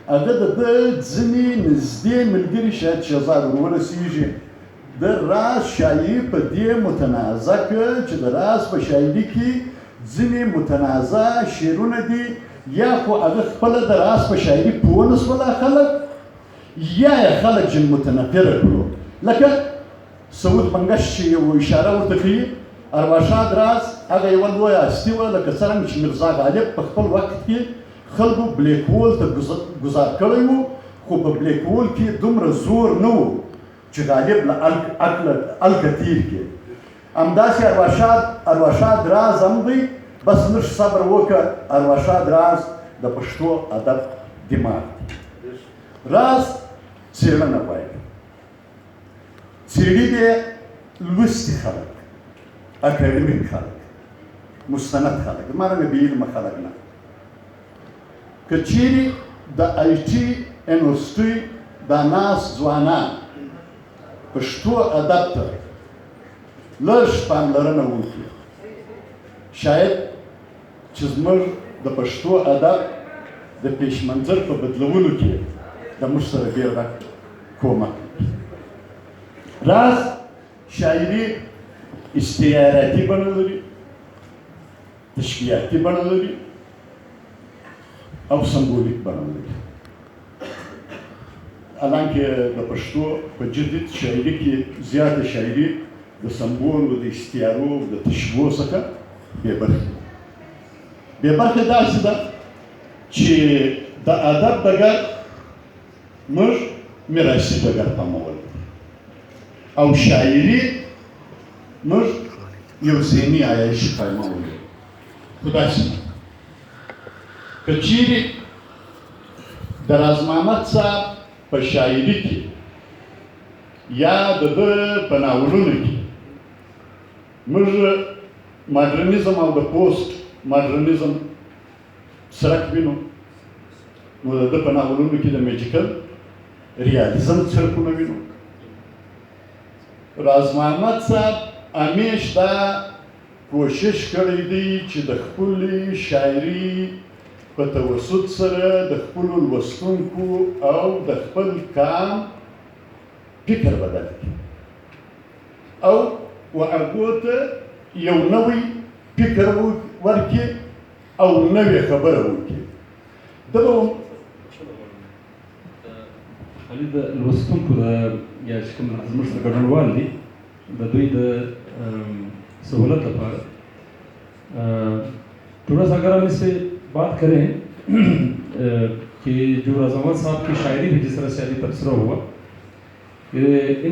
هغه د ده ځینې نږدې ملګري شاید شهزاد ورورسېږي د راز شاعري په دې متنازع کړه چې د راز په شاعري کې ځینې متنازع شعرونه دي یا خو هغه خپله د راز په شاعري پوه نه شوله خلک یا یې خلک جن متنفره کړو لکه سعود منګش چې یو اشاره ورته کوي ارواښاد راز هغه یوه لویه هستي وه لکه څرنګه چې میرزا غالب په خپل وخت کې خلکو بلیک هول ته ګزار کړی و خو په بلیک هول کې دومره زور نه و چې غالب له الکه تیر کړي همداسې ارواښاد راز هم دی بس لږ صبر وکړه ارواښاد راز د پښتو ادب دماغ راز څېړنه غواړي څېړي دی لوستي خلک اکاډمیک خلک مستند خلک مانه بې علمه خلک نه که چیرې د آی ټي یونیورسټۍ دا ناست ځوانان پښتو ادب ته لږ پاملرنه وکړي شاید چې زموږ د پښتو ادب د پیش منظر په بدلولو کې د موږ سره ډېره کومک وکړي راز شاعري استعاراتي بڼه لري تشبیهاتي بڼه لري او سمبولیک بڼه لري حالانکه د پښتو په جدید شاعري کې زیاته شاعري د سمبولو د استعارو د تشبیهو څخه بې برخې بې برخې داسې ده چې د ادب ډګر موږ میراثي ډګر پامول او شاعري موږ یو ذهني عیاشي پامول خو داسې نه که چیرې د راز محمد صاحب په شاعري کې یا د ده په ناولونو کې موږ ماډرنیزم او د پوسټ ماډرنیزم څرک وینو نو د ده په ناولونو کې د میجیکل ریالیزم څرکونه وینو راز محمد صاحب همیش دا کوشش کړی دی چې د خپلې شاعري په توسط سره د خپلو لوستونکو او د خپل قام فکر بدل کړي او هغو ته یو نوی فکر ورکړي او نوې خبره وکړي ده به علي د لوستونکو د یا چې کوم زموږ سره ګډونوال دي د دوی د سہولت لپاره थोड़ा सा अगर हम इससे बात करें कि जो राज मोहम्मद साहब की शायरी भी जिस तरह से अभी तबसरा हुआ